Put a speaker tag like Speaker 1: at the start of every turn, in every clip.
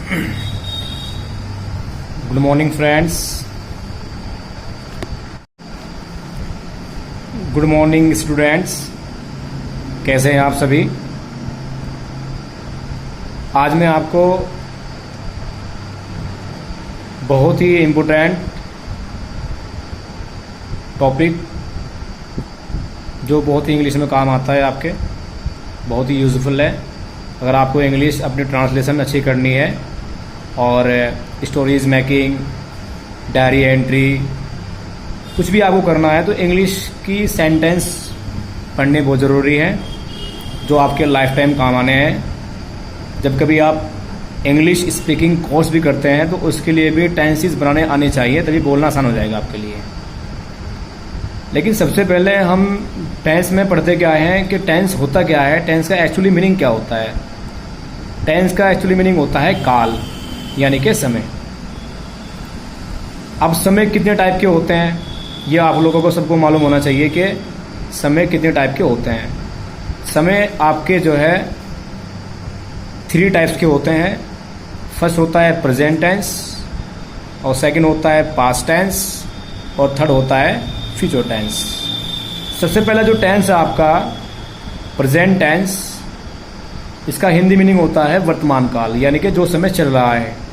Speaker 1: Good morning friends, good morning students. कैसे हैं आप सभी? आज मैं आपको बहुत ही इम्पोर्टेंट टॉपिक जो बहुत ही इंग्लिश में काम आता है, आपके बहुत ही यूज़फुल है अगर आपको इंग्लिश अपनी ट्रांसलेशन अच्छी करनी है और स्टोरीज़ मेकिंग, डायरी एंट्री, कुछ भी आपको करना है तो इंग्लिश की सेंटेंस पढ़ने बहुत ज़रूरी है जो आपके लाइफ टाइम काम आने हैं। जब कभी आप इंग्लिश स्पीकिंग कोर्स भी करते हैं तो उसके लिए भी टेंसेस बनाने आने चाहिए, तभी बोलना आसान हो जाएगा आपके लिए। लेकिन सबसे पहले हम टेंस में पढ़ते क्या हैं कि टेंस होता क्या है, टेंस का एक्चुअली मीनिंग क्या होता है। टेंस का एक्चुअली मीनिंग होता है काल, यानी कि समय। अब समय कितने टाइप के होते हैं ये आप लोगों को सबको मालूम होना चाहिए कि समय कितने टाइप के होते हैं। समय आपके जो है 3 टाइप्स के होते हैं। फर्स्ट होता है प्रेजेंट टेंस, और सेकंड होता है पास्ट टेंस, और थर्ड होता है फ्यूचर टेंस। सबसे पहला जो टेंस है आपका प्रेजेंट टेंस, इसका हिंदी मीनिंग होता है वर्तमान काल, यानी कि जो समय चल रहा है।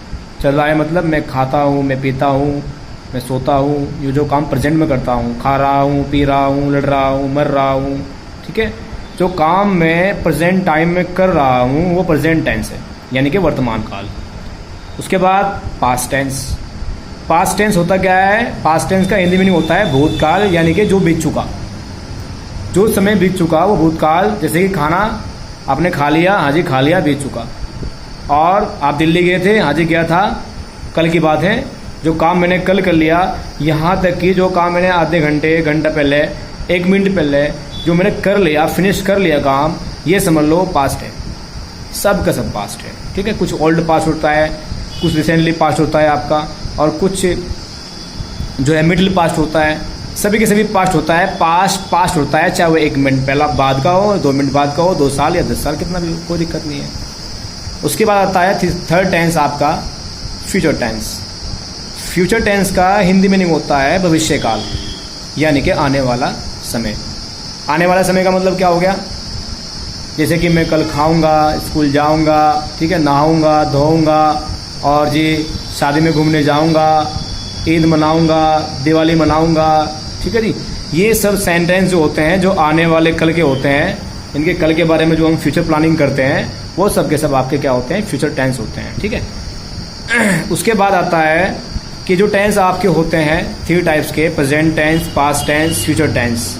Speaker 1: चल रहा है मतलब मैं खाता हूँ, मैं पीता हूँ, मैं सोता हूँ, ये जो काम प्रेजेंट में करता हूँ, खा रहा हूँ, पी रहा हूँ, लड़ रहा हूँ, मर रहा हूँ, ठीक है। जो काम मैं प्रेजेंट टाइम में कर रहा हूँ वो प्रेजेंट टेंस है, यानी कि वर्तमान काल। उसके बाद पास्ट टेंस। पास्ट टेंस होता क्या है? पास्ट टेंस का हिंदी मीनिंग होता है भूतकाल, यानी कि जो बीत चुका, जो समय बीत चुका वो भूतकाल। जैसे कि खाना आपने खा लिया, हाँ जी खा लिया, बीत चुका। और आप दिल्ली गए थे, हाँ जी गया था, कल की बात है। जो काम मैंने कल कर लिया, यहाँ तक कि जो काम मैंने आधे घंटे, घंटा पहले, 1 मिनट पहले जो मैंने कर लिया, फिनिश कर लिया काम, ये समझ लो पास्ट है। सब का सब पास्ट है, ठीक है। कुछ ओल्ड पास्ट होता है, कुछ रिसेंटली पास्ट होता है आपका, और कुछ जो है मिडिल पास्ट होता है। सभी के सभी पास्ट होता है। पास्ट होता है, चाहे वो 1 मिनट पहला बाद का हो, 2 मिनट बाद का हो, 2 साल या 10 साल, कितना भी, कोई दिक्कत नहीं है। उसके बाद आता है थर्ड टेंस आपका फ्यूचर टेंस। फ्यूचर टेंस का हिंदी मीनिंग होता है भविष्य काल, यानी कि आने वाला समय। आने वाला समय का मतलब क्या हो गया? जैसे कि मैं कल खाऊंगा, स्कूल जाऊंगा, ठीक है, नहाऊंगा, धोऊंगा, और जी शादी में घूमने जाऊंगा, ईद मनाऊंगा, दिवाली मनाऊंगा, ठीक है जी। ये सब सेंटेंस जो होते हैं, जो आने वाले कल के होते हैं, इनके कल के बारे में जो हम फ्यूचर प्लानिंग करते हैं, वो सब के सब आपके क्या होते हैं? फ्यूचर टेंस होते हैं, ठीक है। उसके बाद आता है कि जो टेंस आपके होते हैं 3 टाइप्स के, present tense, past tense, future tense.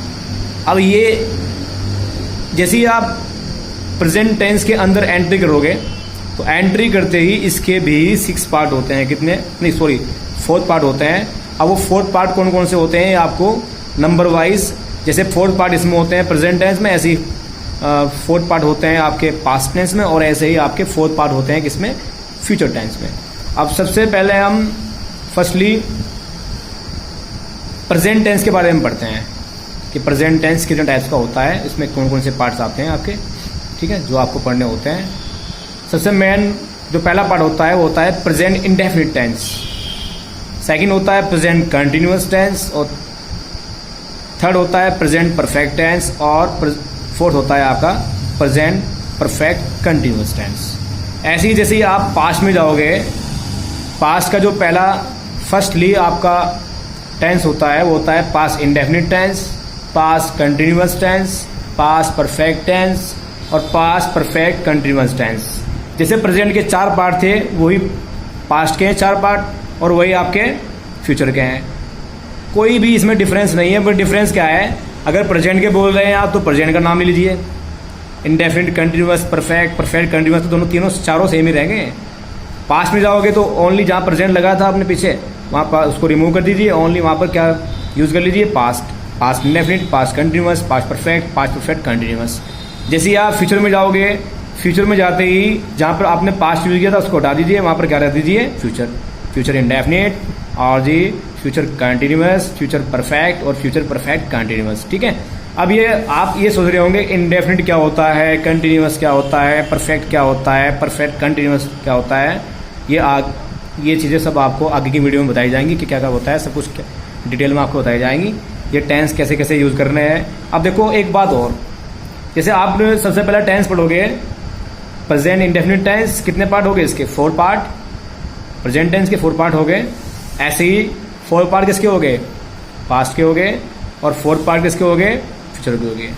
Speaker 1: अब ये जैसे ही आप प्रेजेंट टेंस के अंदर एंट्री करोगे तो एंट्री करते ही इसके भी 6 पार्ट होते हैं। कितने? नहीं सॉरी, 4 पार्ट होते हैं। अब वो 4 पार्ट कौन कौन से होते हैं आपको नंबर वाइज, जैसे 4 पार्ट इसमें होते हैं प्रेजेंट टेंस में, ऐसे ही 4 पार्ट होते हैं आपके पास्ट टेंस में, और ऐसे ही आपके 4 पार्ट होते हैं किसमें? फ्यूचर टेंस में। अब सबसे पहले हम फर्स्टली प्रेजेंट टेंस के बारे में पढ़ते हैं कि प्रेजेंट टेंस कितने टाइप्स का होता है, इसमें कौन कौन से पार्ट्स आते हैं आपके, ठीक है, जो आपको पढ़ने होते हैं। सबसे मेन जो पहला पार्ट होता है वो होता है प्रेजेंट इंडेफिनिट टेंस। सेकंड होता है प्रेजेंट कंटिन्यूअस टेंस, और थर्ड होता है प्रेजेंट परफेक्ट टेंस, और फोर्थ होता है आपका प्रेजेंट परफेक्ट कंटिन्यूअस टेंस। ऐसे ही जैसे ही आप पास्ट में जाओगे, पास्ट का जो पहला फर्स्टली आपका टेंस होता है वो होता है past indefinite tense, past continuous tense, past perfect tense, और पास्ट परफेक्ट कंटिन्यूअस टेंस। जैसे प्रेजेंट के 4 पार्ट थे, वही पास्ट के हैं 4 पार्ट, और वही आपके फ्यूचर के हैं। कोई भी इसमें डिफरेंस नहीं है। बट डिफरेंस क्या है? अगर प्रेजेंट के बोल रहे हैं आप तो प्रेजेंट का नाम ले लीजिए, indefinite, continuous, perfect, perfect continuous, तो दोनों तीनों चारों सेम ही रहेंगे। पास्ट में जाओगे तो ओनली जहाँ प्रेजेंट लगा था अपने पीछे, वहाँ पर उसको रिमूव कर दीजिए, ओनली वहाँ पर क्या यूज़ कर लीजिए? Past. Past indefinite, past continuous, past perfect, past perfect continuous. जैसे ही आप फ्यूचर में जाओगे, फ्यूचर में जाते ही जहाँ पर आपने पास्ट यूज किया था उसको हटा दीजिए, वहाँ पर क्या रख दीजिए? फ्यूचर। फ्यूचर इंडेफिनिट, और जी फ्यूचर कंटिन्यूअस, फ्यूचर परफेक्ट, और फ्यूचर परफेक्ट कंटिन्यूअस, ठीक है। अब ये आप ये सोच रहे होंगे इंडेफिनिट क्या होता है, कंटिन्यूअस क्या होता है, परफेक्ट क्या होता है, परफेक्ट कंटिन्यूअस क्या होता है। ये चीज़ें सब आपको आगे की वीडियो में बताई जाएंगी कि क्या क्या होता है, सब कुछ डिटेल में आपको बताई जाएंगी। ये टेंस कैसे कैसे यूज़ करने हैं। अब देखो एक बात और, जैसे आप सबसे पहला टेंस पढ़ोगे प्रेजेंट इंडेफिनिट टेंस, कितने पार्ट हो गए इसके? 4 पार्ट। प्रेजेंट टेंस के 4 पार्ट हो गए। ऐसे ही 4 पार्ट किसके हो गए? पास्ट के हो गए। और 4 पार्ट किसके हो गए? फ्यूचर के हो गए,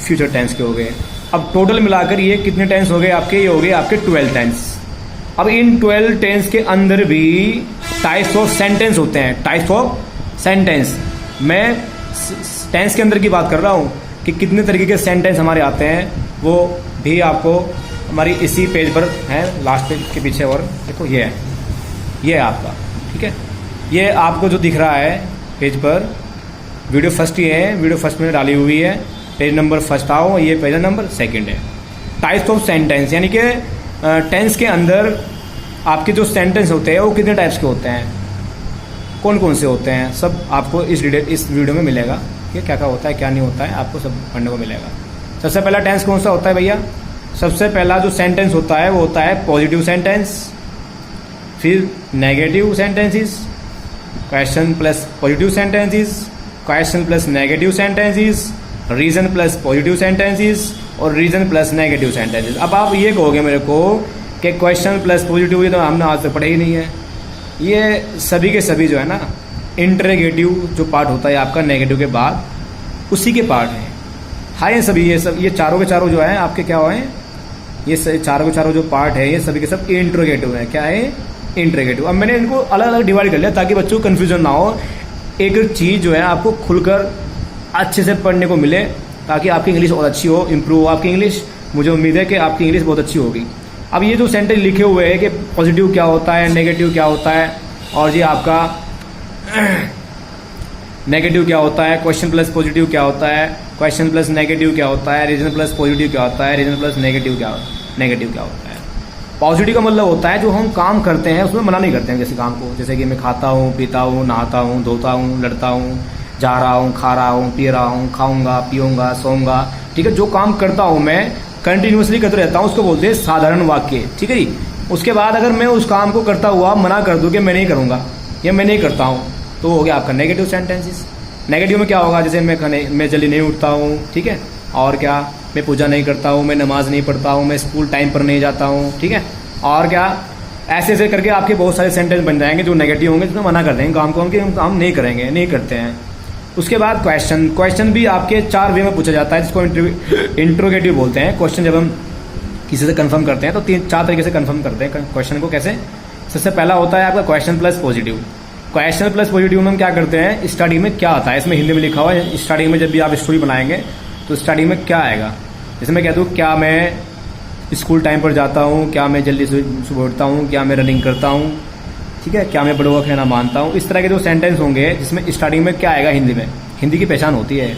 Speaker 1: फ्यूचर टेंस के हो गए। अब टोटल मिलाकर ये कितने टेंस हो गए आपके? ये हो गए आपके 12 टेंस। अब इन 12 टेंस के अंदर भी टाइप्स ऑफ सेंटेंस होते हैं। टाइप्स ऑफ सेंटेंस, मैं टेंस के अंदर की बात कर रहा हूँ कि कितने तरीके के सेंटेंस हमारे आते हैं, वो भी आपको हमारी इसी पेज पर है, लास्ट पेज के पीछे। और देखो ये है आपका, ठीक है। ये आपको जो दिख रहा है पेज पर, वीडियो फर्स्ट ये है, वीडियो फर्स्ट में डाली हुई है। पेज नंबर फर्स्ट आओ, ये पेज नंबर सेकंड है। टाइप्स ऑफ सेंटेंस, यानी कि टेंस के अंदर आपके जो सेंटेंस होते हैं वो कितने टाइप्स के होते हैं, कौन कौन से होते हैं, सब आपको इस वीडियो में मिलेगा। ये क्या क्या होता है क्या नहीं होता है आपको सब पढ़ने को मिलेगा। सबसे पहला टेंस कौन सा होता है भैया? सबसे पहला जो सेंटेंस होता है वो होता है पॉजिटिव सेंटेंस, फिर negative sentences, question plus positive sentences, question plus negative sentences, reason plus positive sentences और रीजन प्लस नेगेटिव सेंटेंसेस। अब आप ये कहोगे मेरे को कि क्वेश्चन प्लस पॉजिटिव ये तो हमने आज तक पढ़े ही नहीं है। ये सभी के सभी जो है ना, इंटरोगेटिव जो पार्ट होता है आपका नेगेटिव के बाद, उसी के पार्ट हैं। हाँ, ये चारों के चारों जो है आपके क्या हुए हैं, ये चारों के चारों जो पार्ट है ये सभी के सब इंटरोगेटिव है। क्या है? इंटरोगेटिव। अब मैंने इनको अलग अलग डिवाइड कर लिया ताकि बच्चों को कन्फ्यूजन ना हो, एक चीज़ जो है आपको खुलकर अच्छे से पढ़ने को मिले, ताकि आपकी इंग्लिश और अच्छी हो, इम्प्रूव हो आपकी इंग्लिश। मुझे उम्मीद है कि आपकी इंग्लिश बहुत अच्छी होगी। अब ये जो सेंटेंस लिखे हुए हैं कि पॉजिटिव क्या होता है, नेगेटिव क्या होता है, और ये आपका नेगेटिव क्या होता है, क्वेश्चन प्लस पॉजिटिव क्या होता है, क्वेश्चन प्लस नेगेटिव क्या होता है, रीजन प्लस पॉजिटिव क्या होता है, रीजन प्लस नेगेटिव क्या होता है। पॉजिटिव का मतलब होता है जो हम काम करते हैं उसमें मना नहीं करते हैं, जैसे काम को, जैसे कि मैं खाता हूँ, पीता हूँ, नहाता हूँ, धोता हूँ, लड़ता हूँ, जा रहा हूँ, खा रहा हूँ, पी रहा हूँ, खाऊंगा, पीऊंगा, सोऊंगा, ठीक है। जो काम करता हूँ मैं कंटिन्यूसली करते रहता हूँ उसको बोलते हैं साधारण वाक्य, ठीक है जी। उसके बाद अगर मैं उस काम को करता हुआ मना कर दूँ कि मैं नहीं करूँगा या मैं नहीं करता हूँ, तो हो गया आपका नेगेटिव सेंटेंसेस। नेगेटिव में क्या होगा? जैसे मैं जल्दी नहीं उठता हूँ, ठीक है, और क्या, मैं पूजा नहीं करता हूँ, मैं नमाज नहीं पढ़ता हूँ, मैं स्कूल टाइम पर नहीं जाता हूँ, ठीक है, और क्या, ऐसे ऐसे करके आपके बहुत सारे सेंटेंस बन जाएंगे जो नेगेटिव होंगे, जिसमें मना कर देंगे काम को, हम काम नहीं करेंगे, नहीं करते हैं। उसके बाद क्वेश्चन भी आपके 4 वे में पूछा जाता है, जिसको इंट्रोगेटिव बोलते हैं। क्वेश्चन जब हम किसी से कंफर्म करते हैं तो 3-4 तरीके से कंफर्म करते हैं क्वेश्चन को। कैसे? सबसे पहला होता है आपका question plus positive. Question plus positive में हम क्या करते हैं, स्टार्टिंग में क्या आता है, इसमें हिंदी में लिखा हुआ है, स्टार्टिंग में जब भी आप स्टोरी बनाएंगे तो स्टार्टिंग में क्या आएगा। जैसे मैं कहता हूँ क्या मैं स्कूल टाइम पर जाता हूँ, क्या मैं जल्दी सुबह उठता हूँ, क्या मैं रनिंग करता हूँ, ठीक है, क्या मैं बड़ों का कहना मानता हूँ। इस तरह के जो सेंटेंस होंगे जिसमें स्टार्टिंग में क्या आएगा, हिंदी में, हिंदी की पहचान होती है।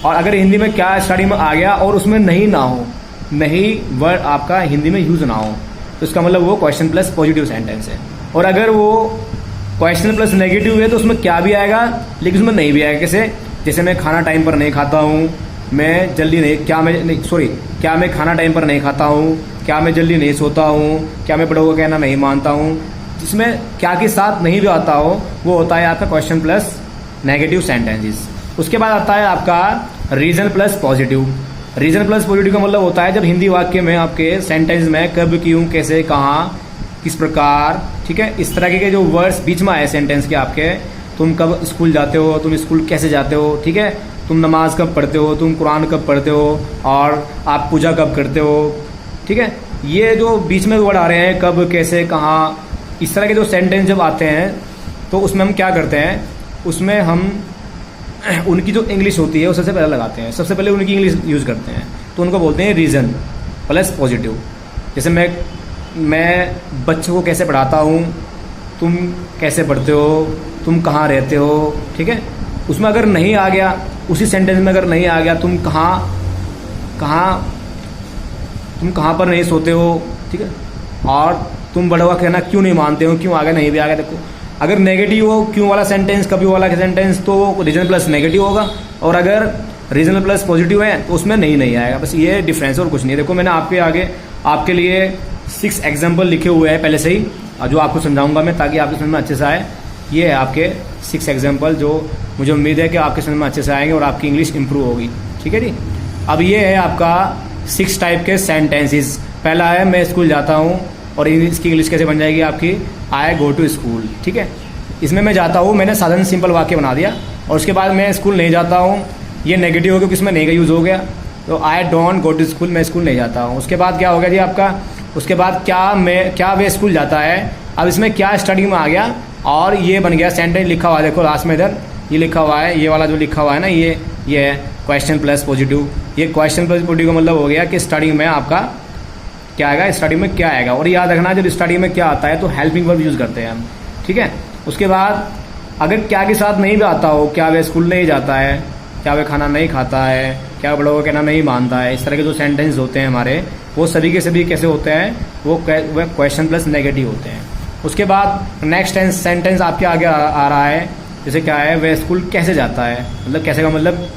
Speaker 1: और अगर हिंदी में क्या स्टार्टिंग में आ गया और उसमें नहीं ना हो, नहीं वर्ड आपका हिंदी में यूज ना हो, तो इसका मतलब वो क्वेश्चन प्लस पॉजिटिव सेंटेंस है। और अगर वो क्वेश्चन प्लस नेगेटिव है तो उसमें क्या भी आएगा लेकिन उसमें नहीं भी आएगा। कैसे? जैसे मैं खाना टाइम पर नहीं खाता हूँ, मैं जल्दी नहीं, क्या मैं खाना टाइम पर नहीं खाता हूँ, क्या मैं जल्दी नहीं सोता हूँ, क्या मैं बड़ों का कहना नहीं मानता हूँ। जिसमें क्या के साथ नहीं भी आता हो वो होता है आपका क्वेश्चन प्लस नेगेटिव सेंटेंसेस। उसके बाद आता है आपका reason plus positive. Reason plus positive का मतलब होता है जब हिंदी वाक्य में आपके सेंटेंस में कब, क्यों, कैसे, कहाँ, किस प्रकार, ठीक है, इस तरह के जो वर्ड्स बीच में आए सेंटेंस के आपके, तुम कब स्कूल जाते हो, तुम स्कूल कैसे जाते हो, ठीक है, तुम नमाज कब पढ़ते हो, तुम कुरान कब पढ़ते हो, और आप पूजा कब करते हो, ठीक है, ये जो बीच में वर्ड आ रहे हैं कब, कैसे, कहाँ, इस तरह के जो सेंटेंस जब आते हैं तो उसमें हम क्या करते हैं, उसमें हम उनकी जो इंग्लिश होती है वो सबसे पहले लगाते हैं, सबसे पहले उनकी इंग्लिश यूज़ करते हैं, तो उनको बोलते हैं रीजन प्लस पॉजिटिव। जैसे मैं बच्चों को कैसे पढ़ाता हूँ, तुम कैसे पढ़ते हो, तुम कहाँ रहते हो, ठीक है, उसमें अगर नहीं आ गया, उसी सेंटेंस में अगर नहीं आ गया तुम कहाँ पर नहीं सोते हो, ठीक है, और तुम बड़ों का कहना क्यों नहीं मानते हो, क्यों आगे नहीं भी आ गया। देखो अगर नेगेटिव हो क्यों वाला सेंटेंस, कभी वाला सेंटेंस, तो रीजन प्लस नेगेटिव होगा, और अगर रीजन प्लस पॉजिटिव है तो उसमें नहीं आएगा। बस ये डिफरेंस और कुछ नहीं है। देखो मैंने आपके लिए 6 एग्जाम्पल लिखे हुए हैं पहले से ही, जो आपको समझाऊंगा मैं ताकि आपको समझ में अच्छे से आए। ये है आपके 6 एग्जाम्पल जो मुझे उम्मीद है कि आपके समझ में अच्छे से आएंगे और आपकी इंग्लिश इंप्रूव होगी। ठीक है जी। अब ये है आपका 6 टाइप के सेंटेंसेस। पहला है मैं स्कूल जाता हूँ, और इसकी इंग्लिश कैसे बन जाएगी आपकी, आई गो टू स्कूल। ठीक है, इसमें मैं जाता हूँ मैंने साधारण सिंपल वाक्य बना दिया, और उसके बाद मैं स्कूल नहीं जाता हूँ, ये नेगेटिव हो गया क्योंकि इसमें नहीं का यूज़ हो गया, तो I don't go to school, मैं स्कूल नहीं जाता हूँ। उसके बाद क्या हो गया जी आपका, उसके बाद क्या वे स्कूल जाता है। अब इसमें क्या स्टडी में आ गया, और ये बन गया सेंटेंस लिखा हुआ है, देखो लास्ट में इधर ये लिखा हुआ है, ये वाला जो लिखा हुआ है ना, ये है क्वेश्चन प्लस पॉजिटिव। ये क्वेश्चन प्लस पॉजिटिव का मतलब हो गया कि स्टडी में आपका क्या आएगा, स्टडी में क्या आएगा। और याद रखना जब स्टडी में क्या आता है तो हेल्पिंग वर्ब यूज़ करते हैं हम। ठीक है, उसके बाद अगर क्या के साथ नहीं भी आता हो, क्या वे स्कूल नहीं जाता है, क्या वे खाना नहीं खाता है, क्या बड़ों का कहना नहीं मानता है, इस तरह के जो सेंटेंस होते हैं हमारे, वो सभी के सभी कैसे होते हैं, वो क्वेश्चन प्लस नेगेटिव होते हैं। उसके बाद नेक्स्ट सेंटेंस आपके आगे आ रहा है, जैसे क्या है, वह स्कूल कैसे जाता है, मतलब कैसे का मतलब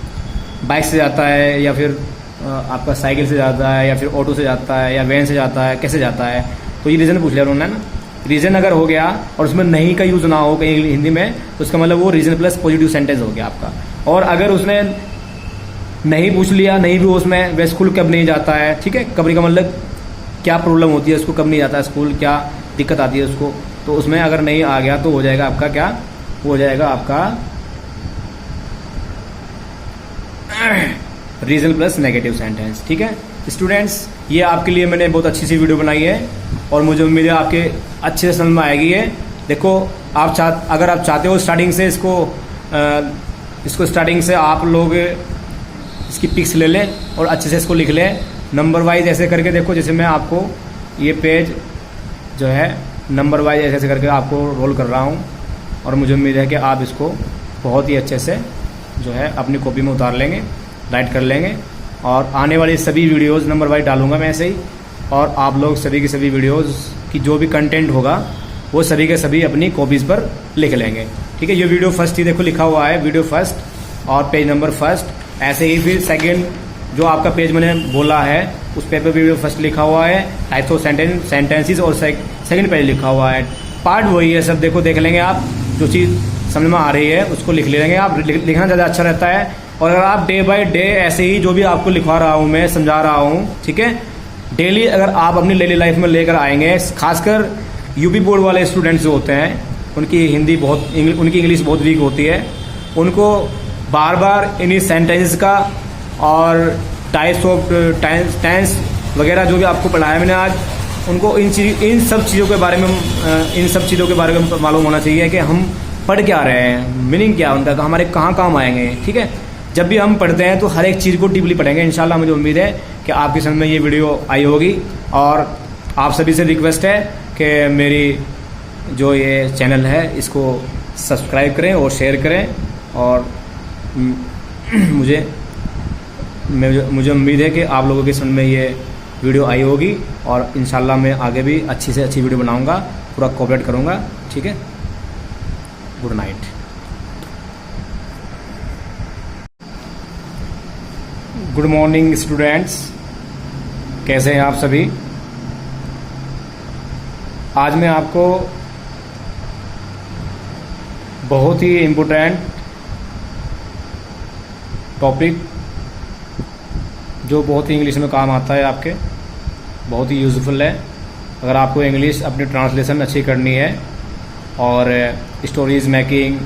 Speaker 1: बाइक से जाता है, या फिर आपका साइकिल से जाता है, या फिर ऑटो से जाता है, या वैन से जाता है, कैसे जाता है। तो ये रीज़न पूछ लिया उन्होंने ना। रीज़न अगर हो गया और उसमें नहीं का यूज़ ना हो कहीं हिंदी में, तो उसका मतलब वो रीज़न प्लस पॉजिटिव सेंटेंस हो गया आपका। और अगर उसने नहीं पूछ लिया, नहीं भी उसमें वह स्कूल कब नहीं जाता है, ठीक है, कब का मतलब क्या प्रॉब्लम होती है उसको, कब नहीं जाता है स्कूल, क्या दिक्कत आती है उसको, तो उसमें अगर नहीं आ गया तो हो जाएगा आपका क्या, हो जाएगा आपका रीजन प्लस नेगेटिव सेंटेंस। ठीक है स्टूडेंट्स, ये आपके लिए मैंने बहुत अच्छी सी वीडियो बनाई है, और मुझे उम्मीद है आपके अच्छे से समझ में आएगी है। देखो अगर आप चाहते हो स्टार्टिंग से इसको स्टार्टिंग से आप लोग इसकी पिक्स ले लें और अच्छे से इसको लिख लें नंबर वाइज ऐसे करके। देखो जैसे मैं आपको ये पेज जो है नंबर वाइज ऐसे ऐसे करके आपको रोल कर रहा हूँ, और मुझे उम्मीद है कि आप इसको बहुत ही अच्छे से जो है अपनी कॉपी में उतार लेंगे, राइट कर लेंगे। और आने वाली सभी वीडियोज़ नंबर वाइज डालूंगा मैं ऐसे ही, और आप लोग सभी की सभी वीडियोज़ की जो भी कंटेंट होगा वो सभी के सभी अपनी कॉपीज़ पर लिख लेंगे। ठीक है, ये वीडियो फर्स्ट ही देखो लिखा हुआ है, वीडियो फर्स्ट और पेज नंबर फर्स्ट। ऐसे ही फिर सेकेंड जो आपका पेज मैंने बोला है उस पेज पर वीडियो फर्स्ट लिखा हुआ है, टाइप्स ऑफ सेंटेंसेस, और सेकेंड पेज लिखा हुआ है। पार्ट वही है सब, देखो देख लेंगे आप, जो चीज़ समझ में आ रही है उसको लिख लेंगे आप, लिखना ज़्यादा अच्छा रहता है। और अगर आप डे बाय डे ऐसे ही जो भी आपको लिखवा रहा हूँ मैं, समझा रहा हूँ, ठीक है, डेली अगर आप अपनी डेली लाइफ में लेकर आएंगे, खासकर यूपी बोर्ड वाले स्टूडेंट्स जो होते हैं उनकी उनकी इंग्लिश बहुत वीक होती है, उनको बार बार इन्हीं सेंटेंस का और टाइप्स ऑफ टेंस वगैरह जो भी आपको पढ़ाया मैंने आज, उनको इन सब चीज़ों के बारे में मालूम होना चाहिए कि हम पढ़ क्या रहे हैं, मीनिंग क्या उनका, हमारे कहाँ काम आएंगे। ठीक है, जब भी हम पढ़ते हैं तो हर एक चीज़ को डीपली पढ़ेंगे इंशाल्लाह। मुझे उम्मीद है कि आपकी समझ में ये वीडियो आई होगी, और आप सभी से रिक्वेस्ट है कि मेरी जो ये चैनल है इसको सब्सक्राइब करें और शेयर करें, और मुझे उम्मीद है कि आप लोगों की समझ में ये वीडियो आई होगी, और इंशाल्लाह मैं आगे भी अच्छी से अच्छी वीडियो बनाऊंगा, पूरा कोऑपरेट करूंगा। ठीक है, good night. Good morning students, कैसे हैं आप सभी। आज मैं आपको बहुत ही इम्पोर्टेंट टॉपिक जो बहुत ही इंग्लिश में काम आता है, आपके बहुत ही यूज़फुल है अगर आपको इंग्लिश अपनी ट्रांसलेशन अच्छी करनी है, और स्टोरीज मेकिंग,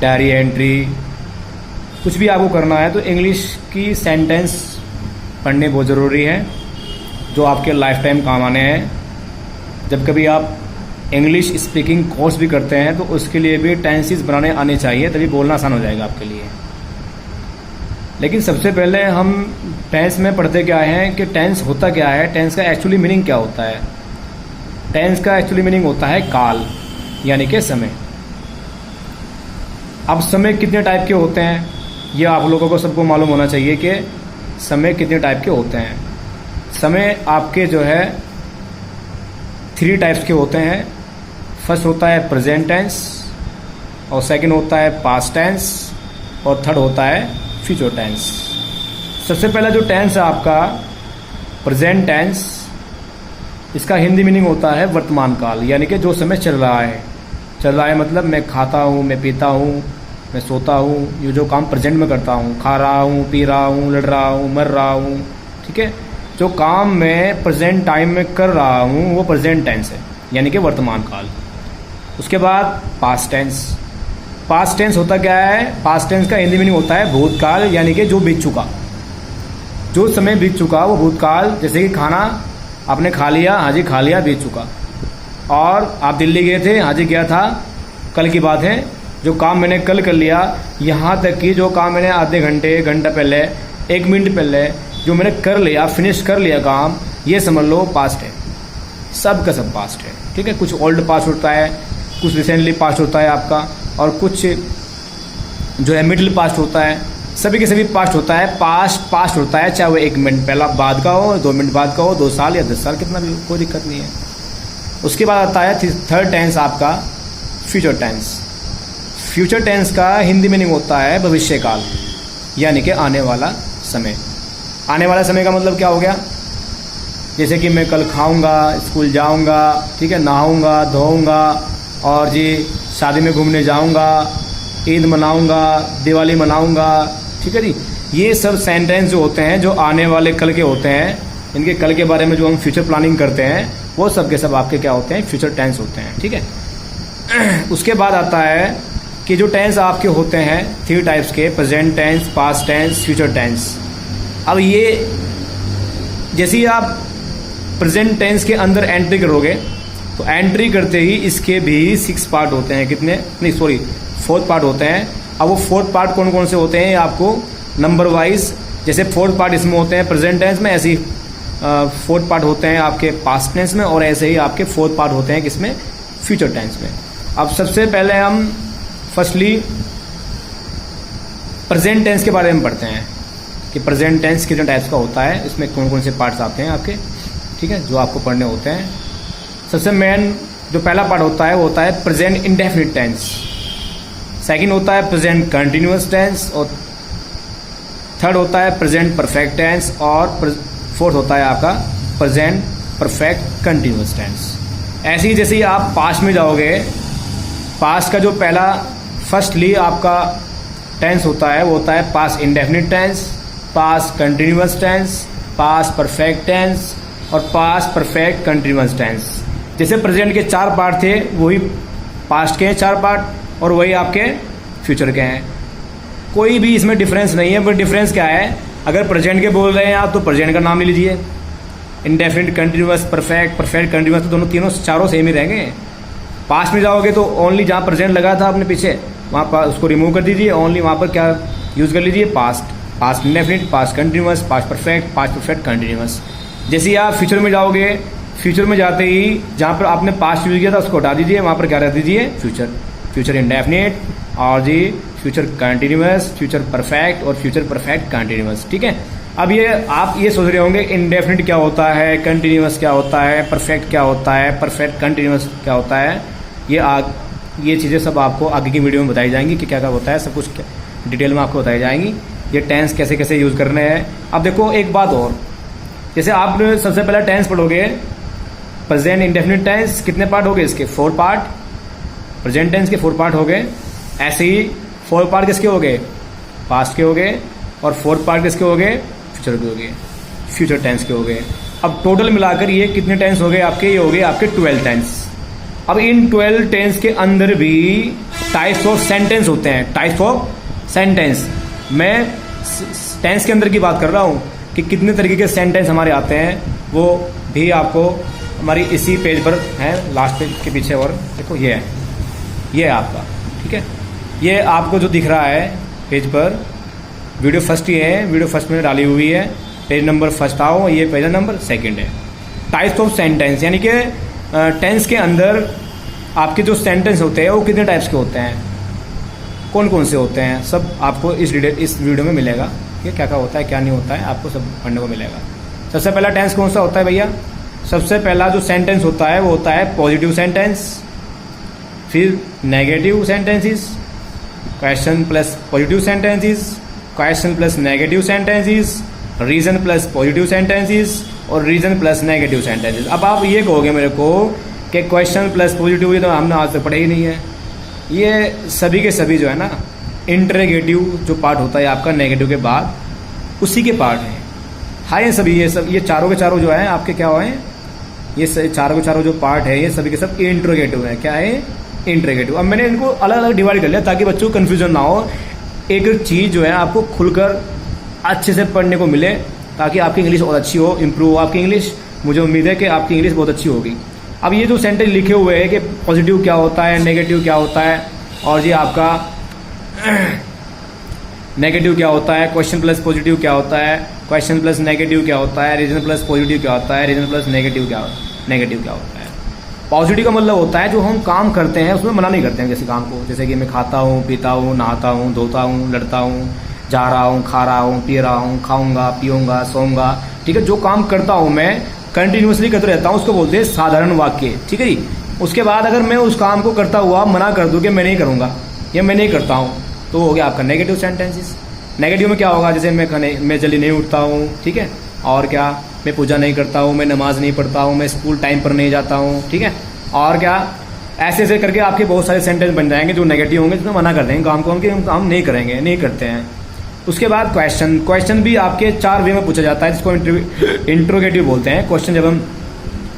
Speaker 1: डायरी एंट्री, कुछ भी आपको करना है तो इंग्लिश की सेंटेंस पढ़ने बहुत ज़रूरी है, जो आपके लाइफ टाइम काम आने हैं। जब कभी आप इंग्लिश स्पीकिंग कोर्स भी करते हैं तो उसके लिए भी टेंसेस बनाने आने चाहिए, तभी बोलना आसान हो जाएगा आपके लिए। लेकिन सबसे पहले हम टेंस में पढ़ते क्या हैं कि टेंस होता क्या है, टेंस का एक्चुअली मीनिंग क्या होता है। टेंस का एक्चुअली मीनिंग होता है काल, यानी कि समय। अब समय कितने टाइप के होते हैं ये आप लोगों को सबको मालूम होना चाहिए कि समय कितने टाइप के होते हैं। समय आपके जो है 3 टाइप्स के होते हैं। फर्स्ट होता है प्रेजेंट टेंस, और सेकंड होता है पास्ट टेंस, और थर्ड होता है फ्यूचर टेंस। सबसे पहला जो टेंस है आपका प्रेजेंट टेंस, इसका हिंदी मीनिंग होता है वर्तमान काल, यानी कि जो समय चल रहा है। चल रहा है मतलब मैं खाता हूँ, मैं पीता हूँ, मैं सोता हूँ, ये जो काम प्रेजेंट में करता हूँ, खा रहा हूँ, पी रहा हूँ, लड़ रहा हूँ, मर रहा हूँ, ठीक है। जो काम मैं प्रेजेंट टाइम में कर रहा हूँ वो प्रेजेंट टेंस है, यानी कि वर्तमान काल। उसके बाद पास्ट टेंस। पास्ट टेंस होता क्या है? पास्ट टेंस का हिंदी मीनिंग होता है भूतकाल, यानी कि जो बीत चुका, जो समय बीत चुका वो भूतकाल। जैसे कि खाना आपने खा लिया, हाँ जी खा लिया, बीत चुका। और आप दिल्ली गए थे, हाँ जी गया था, कल की बात है। जो काम मैंने कल कर लिया, यहाँ तक कि जो काम मैंने आधे घंटे, घंटा पहले, 1 मिनट पहले जो मैंने कर लिया, फिनिश कर लिया काम, ये समझ लो पास्ट है। सब का सब पास्ट है, ठीक है। कुछ ओल्ड पास्ट होता है, कुछ रिसेंटली पास्ट होता है आपका, और कुछ जो है मिडिल पास्ट होता है। सभी के सभी पास्ट होता है। पास्ट होता है, चाहे वो 1 मिनट पहला बाद का हो, 2 मिनट बाद का हो, 2 साल या 10 साल, कितना भी, कोई दिक्कत नहीं है। उसके बाद आता है थर्ड टेंस आपका फ्यूचर टेंस। फ्यूचर टेंस का हिंदी मीनिंग होता है भविष्य काल, यानी कि आने वाला समय। आने वाला समय का मतलब क्या हो गया? जैसे कि मैं कल खाऊंगा, स्कूल जाऊंगा, ठीक है, नहाऊंगा, धोऊंगा, और जी शादी में घूमने जाऊंगा, ईद मनाऊंगा, दिवाली मनाऊंगा, ठीक है जी। ये सब सेंटेंस जो होते हैं, जो आने वाले कल के होते हैं, इनके कल के बारे में जो हम फ्यूचर प्लानिंग करते हैं, वो सब के सब आपके क्या होते हैं? फ्यूचर टेंस होते हैं, ठीक है। उसके बाद आता है कि जो टेंस आपके होते हैं 3 टाइप्स के, present tense, past tense, future tense. अब ये जैसे ही आप प्रेजेंट टेंस के अंदर एंट्री करोगे, तो एंट्री करते ही इसके भी 6 पार्ट होते हैं। कितने? नहीं सॉरी, 4 पार्ट होते हैं। अब वो 4 पार्ट कौन कौन से होते हैं, आपको नंबर वाइज, जैसे 4 पार्ट इसमें होते हैं प्रेजेंट टेंस में, ऐसे ही 4 पार्ट होते हैं आपके पास्ट टेंस में, और ऐसे ही आपके 4 पार्ट होते हैं किसमें? फ्यूचर टेंस में। अब सबसे पहले हम फर्स्टली प्रेजेंट टेंस के बारे में पढ़ते हैं कि प्रेजेंट टेंस कितने टाइप्स का होता है, इसमें कौन कौन से पार्ट्स आते हैं आपके, ठीक है, जो आपको पढ़ने होते हैं। सबसे मेन जो पहला पार्ट होता है वो होता है प्रेजेंट इंडेफिनिट टेंस। सेकंड होता है प्रेजेंट कंटिन्यूअस टेंस, और थर्ड होता है प्रेजेंट परफेक्ट टेंस, और फोर्थ होता है आपका प्रेजेंट परफेक्ट कंटिन्यूअस टेंस। ऐसे ही जैसे ही आप पास्ट में जाओगे, पास्ट का जो पहला फर्स्टली आपका टेंस होता है वो होता है past indefinite tense, past continuous tense, past perfect tense, और पास्ट परफेक्ट कंटिन्यूअस टेंस। जैसे प्रेजेंट के 4 पार्ट थे, वही पास्ट के 4 पार्ट, और वही आपके फ्यूचर के हैं। कोई भी इसमें डिफरेंस नहीं है। बट डिफरेंस क्या है? अगर प्रेजेंट के बोल रहे हैं आप, तो प्रेजेंट का नाम ले लीजिए। Indefinite, continuous, perfect, perfect continuous, तो दोनों तीनों चारों सेम ही रहेंगे। पास्ट में जाओगे तो ओनली जहाँ प्रेजेंट लगा था अपने पीछे, वहाँ पर उसको रिमूव कर दीजिए, ओनली वहाँ पर क्या यूज़ कर लीजिए? Past. Past indefinite, past continuous, past perfect, past perfect continuous. जैसे ही आप फ्यूचर में जाओगे, फ्यूचर में जाते ही जहाँ पर आपने पास्ट यूज किया था उसको हटा दीजिए, वहाँ पर क्या रख दीजिए? फ्यूचर। फ्यूचर इंडेफिनिट, और जी फ्यूचर कंटिन्यूअस, फ्यूचर परफेक्ट, और फ्यूचर परफेक्ट कंटिन्यूअस, ठीक है। अब ये आप ये सोच रहे होंगे इंडेफिनिट क्या होता है, कंटिन्यूअस क्या होता है, परफेक्ट क्या होता है, परफेक्ट कंटिन्यूअस क्या होता है। ये चीज़ें सब आपको आगे की वीडियो में बताई जाएंगी कि क्या क्या होता है, सब कुछ डिटेल में आपको बताई जाएंगी। ये टेंस कैसे कैसे यूज़ करने हैं। अब देखो एक बात और, जैसे आप सबसे पहला टेंस पढ़ोगे, प्रेजेंट इंडेफिनिट टेंस, कितने पार्ट हो गए इसके? 4 पार्ट। प्रेजेंट टेंस के 4 पार्ट हो गए। ऐसे ही 4 पार्ट किसके हो गए? पास्ट के हो गए। और 4 पार्ट किसके हो गए? फ्यूचर के हो गए, फ्यूचर टेंस के हो गए। अब टोटल मिलाकर ये कितने टेंस हो गए आपके? ये हो गए आपके 12 टेंस। अब इन 12 टेंस के अंदर भी टाइप्स ऑफ सेंटेंस होते हैं। टाइप्स ऑफ सेंटेंस, मैं टेंस के अंदर की बात कर रहा हूँ कि कितने तरीके के सेंटेंस हमारे आते हैं, वो भी आपको हमारी इसी पेज पर है, लास्ट पेज के पीछे। और देखो ये है, ये है आपका, ठीक है। ये आपको जो दिख रहा है पेज पर, वीडियो फर्स्ट ये है, वीडियो फर्स्ट में डाली हुई है, पेज नंबर फर्स्ट आओ, ये पेज नंबर सेकंड है। टाइप्स ऑफ सेंटेंस, यानी कि टेंस के अंदर आपके जो सेंटेंस होते हैं वो कितने टाइप्स के होते हैं, कौन कौन से होते हैं, सब आपको इस वीडियो में मिलेगा। ये क्या क्या होता है, क्या नहीं होता है, आपको सब पढ़ने को मिलेगा। सबसे पहला टेंस कौन सा होता है भैया? सबसे पहला जो सेंटेंस होता है वो होता है पॉजिटिव सेंटेंस, फिर negative sentences, question plus positive sentences, question plus negative sentences, reason plus positive sentences, और रीजन प्लस नेगेटिव सेंटेंसेस। अब आप ये कहोगे मेरे को कि क्वेश्चन प्लस पॉजिटिव, ये तो हमने आज तक पढ़े ही नहीं है। ये सभी के सभी जो है ना, इंटरोगेटिव जो पार्ट होता है आपका नेगेटिव के बाद, उसी के पार्ट हैं। हाँ, ये सभी ये चारों के चारों जो है आपके क्या हुए हैं, ये चारों के चारों जो पार्ट है ये सभी के सब इंटरोगेटिव है। क्या है? इंटरोगेटिव। अब मैंने इनको अलग अलग डिवाइड कर लिया ताकि बच्चों को कन्फ्यूजन ना हो, एक चीज़ जो है आपको खुलकर अच्छे से पढ़ने को मिले, ताकि आपकी इंग्लिश और अच्छी हो, इम्प्रूव हो आपकी इंग्लिश। मुझे उम्मीद है कि आपकी इंग्लिश बहुत अच्छी होगी। अब ये जो सेंटेंस लिखे हुए हैं कि पॉजिटिव क्या होता है, नेगेटिव क्या होता है, और ये आपका नेगेटिव क्या होता है, क्वेश्चन प्लस पॉजिटिव क्या होता है, क्वेश्चन प्लस नेगेटिव क्या होता है, रीजन प्लस पॉजिटिव क्या होता है, रीजन प्लस नेगेटिव क्या होता है। पॉजिटिव का मतलब होता है जो हम काम करते हैं उसमें मना नहीं करते हैं किसी काम को, जैसे कि मैं खाता हूँ, पीता हूँ, नहाता हूँ, धोता हूँ, लड़ता हूँ, जा रहा हूँ, खा रहा हूँ, पी रहा हूँ, खाऊंगा, पीऊंगा, सोऊंगा। ठीक है, जो काम करता हूँ मैं कंटिन्यूसली करते रहता हूँ उसको बोलते हैं साधारण वाक्य। ठीक है जी। उसके बाद अगर मैं उस काम को करता हुआ मना कर दूं कि मैं नहीं करूँगा या मैं नहीं करता हूँ, तो हो गया आपका नेगेटिव सेंटेंसेस। नेगेटिव में क्या होगा, जैसे मैं जल्दी नहीं उठता हूँ, ठीक है, और क्या, मैं पूजा नहीं करता हूँ, मैं नमाज नहीं पढ़ता हूँ, मैं स्कूल टाइम पर नहीं जाता हूँ, ठीक है, और क्या, ऐसे ऐसे करके आपके बहुत सारे सेंटेंस बन जाएंगे जो नेगेटिव होंगे, जिसमें मना कर देंगे काम को, हम नहीं करेंगे, नहीं करते हैं। उसके बाद क्वेश्चन भी आपके 4 वे में पूछा जाता है, जिसको इंट्रोगेटिव बोलते हैं। क्वेश्चन जब हम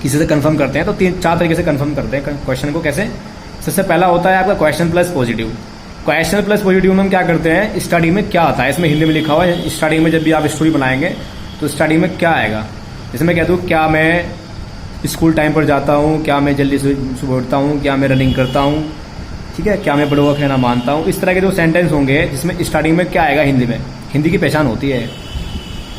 Speaker 1: किसी से कंफर्म करते हैं तो 4 तरीके से कंफर्म करते हैं क्वेश्चन को। कैसे? सबसे पहला होता है आपका question plus positive. Question plus positive में हम क्या करते हैं, स्टडी में क्या आता है, इसमें हिंदी में लिखा हुआ है। स्टडी में जब भी आप स्टोरी बनाएंगे तो स्टडी में क्या आएगा, जैसे मैं कहता हूँ क्या मैं स्कूल टाइम पर जाता हूँ, क्या मैं जल्दी सुबह उठता हूँ, क्या मैं रनिंग करता हूँ, ठीक है, क्या मैं बड़ों का कहना मानता हूँ। इस तरह के जो सेंटेंस होंगे जिसमें स्टार्टिंग में क्या आएगा, हिंदी में, हिंदी की पहचान होती है।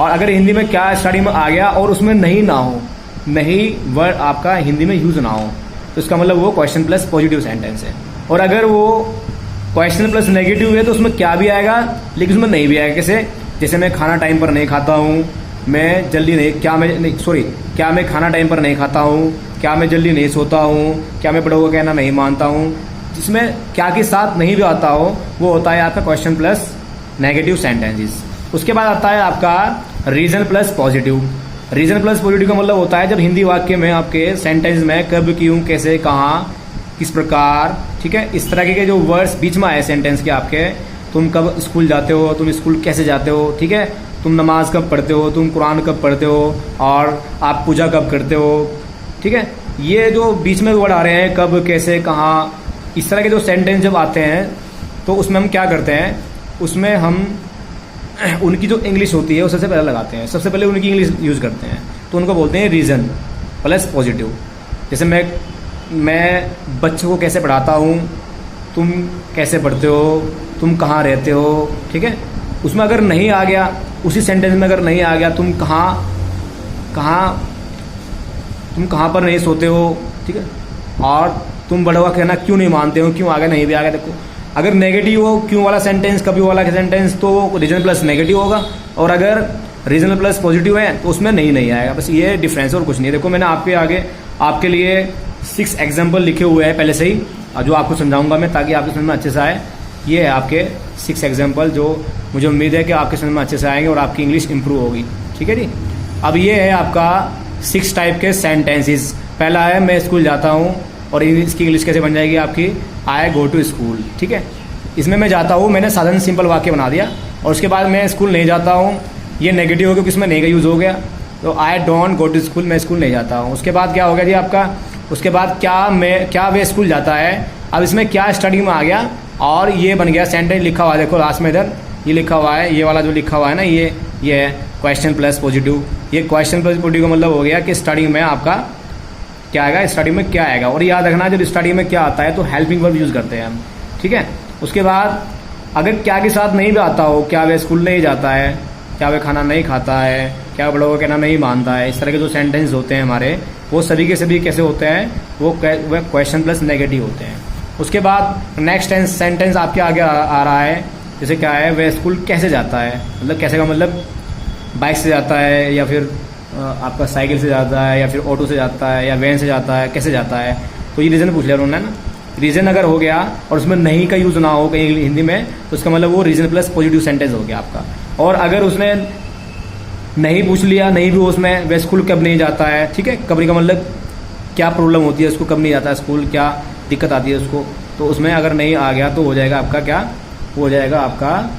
Speaker 1: और अगर हिंदी में क्या स्टार्टिंग में आ गया और उसमें नहीं ना हो, नहीं वर्ड आपका हिंदी में यूज ना हो, तो इसका मतलब वो क्वेश्चन प्लस पॉजिटिव सेंटेंस है। और अगर वो क्वेश्चन प्लस नेगेटिव है तो उसमें क्या भी आएगा लेकिन उसमें नहीं भी आएगा। कैसे? जैसे मैं खाना टाइम पर नहीं खाता हूँ, मैं जल्दी नहीं, क्या मैं खाना टाइम पर नहीं खाता हूँ, क्या मैं जल्दी नहीं सोता हूँ, क्या मैं बड़ों का कहना नहीं मानता हूँ। जिसमें क्या के साथ नहीं भी आता हो वो होता है आपका क्वेश्चन प्लस नेगेटिव सेंटेंसेस। उसके बाद आता है आपका reason plus positive. Reason plus positive का मतलब होता है जब हिंदी वाक्य में आपके सेंटेंस में कब, क्यों, कैसे, कहाँ, किस प्रकार, ठीक है, इस तरह के जो वर्ड्स बीच में आए सेंटेंस के आपके, तुम कब स्कूल जाते हो, तुम स्कूल कैसे जाते हो, ठीक है, तुम नमाज कब पढ़ते हो, तुम कुरान कब पढ़ते हो, और आप पूजा कब करते हो, ठीक है, ये जो बीच में वर्ड आ रहे हैं कब, कैसे, कहाँ, इस तरह के जो सेंटेंस जब आते हैं तो उसमें हम क्या करते हैं, उसमें हम उनकी जो इंग्लिश होती है वो सबसे पहले लगाते हैं, सबसे पहले उनकी इंग्लिश यूज़ करते हैं, तो उनको बोलते हैं रीज़न प्लस पॉजिटिव। जैसे मैं बच्चों को कैसे पढ़ाता हूँ, तुम कैसे पढ़ते हो, तुम कहाँ रहते हो, ठीक है, उसमें अगर नहीं आ गया, उसी सेंटेंस में अगर नहीं आ गया, तुम कहाँ पर नहीं सोते हो, ठीक है, और तुम बड़ों का कहना क्यों नहीं मानते हो, क्यों आगे नहीं भी आ गया। देखो, अगर नेगेटिव हो क्यों वाला सेंटेंस, कभी वाला सेंटेंस, तो रीजन प्लस नेगेटिव होगा, और अगर रीजन प्लस पॉजिटिव है तो उसमें नहीं आएगा। बस ये डिफरेंस और कुछ नहीं है। देखो, मैंने आपके लिए 6 एग्जाम्पल लिखे हुए हैं पहले से ही, जो आपको समझाऊंगा मैं ताकि आपके समझ में अच्छे से आए। ये है आपके 6 एग्जाम्पल जो मुझे उम्मीद है कि आपके समझ में अच्छे से आएंगे और आपकी इंग्लिश इंप्रूव होगी। ठीक है जी। अब ये है आपका 6 टाइप के सेंटेंसेस। पहला है मैं स्कूल जाता हूँ, और इसकी इंग्लिश कैसे बन जाएगी आपकी, आई गो टू स्कूल। ठीक है, इसमें मैं जाता हूँ, मैंने साधारण सिंपल वाक्य बना दिया। और उसके बाद मैं स्कूल नहीं जाता हूँ, ये नेगेटिव हो गया क्योंकि इसमें नहीं का यूज़ हो गया, तो I don't go to school, मैं स्कूल नहीं जाता हूँ। उसके बाद क्या हो गया जी आपका, उसके बाद क्या वे स्कूल जाता है। अब इसमें क्या स्टार्टिंग में आ गया, और ये बन गया सेंटेंस लिखा हुआ है, देखो लास्ट में इधर ये लिखा हुआ है, ये वाला जो लिखा हुआ है ना, ये है क्वेश्चन प्लस पॉजिटिव। ये क्वेश्चन प्लस पॉजिटिव का मतलब हो गया कि स्टार्टिंग में आपका क्या आएगा, स्टार्टिंग में क्या आएगा। और याद रखना, जब स्टार्टिंग में क्या आता है तो हेल्पिंग वर्ब यूज़ करते हैं हम। ठीक है, उसके बाद अगर क्या के साथ नहीं भी आता हो, क्या वे स्कूल नहीं जाता है, क्या वे खाना नहीं खाता है, क्या बड़ों का कहना नहीं मानता है, इस तरह के जो सेंटेंस होते हैं हमारे, वो सभी के सभी कैसे होते हैं, वो क्वेश्चन प्लस नेगेटिव होते हैं। उसके बाद नेक्स्ट सेंटेंस आपके आगे आ रहा है, जैसे क्या है, वह स्कूल कैसे जाता है। मतलब कैसे का मतलब बाइक से जाता है, या फिर आपका साइकिल से जाता है, या फिर ऑटो से जाता है, या वैन से जाता है, कैसे जाता है। तो ये रीज़न पूछ लिया उन्होंने ना। रीज़न अगर हो गया और उसमें नहीं का यूज़ ना हो कहीं हिंदी में, तो उसका मतलब वो रीज़न प्लस पॉजिटिव सेंटेंस हो गया आपका। और अगर उसने नहीं पूछ लिया, नहीं भी उसमें वह स्कूल कब नहीं जाता है, ठीक है, कब का मतलब क्या प्रॉब्लम होती है उसको, कब नहीं जाता है स्कूल, क्या दिक्कत आती है उसको, तो उसमें अगर नहीं आ गया तो हो जाएगा आपका क्या, हो जाएगा आपका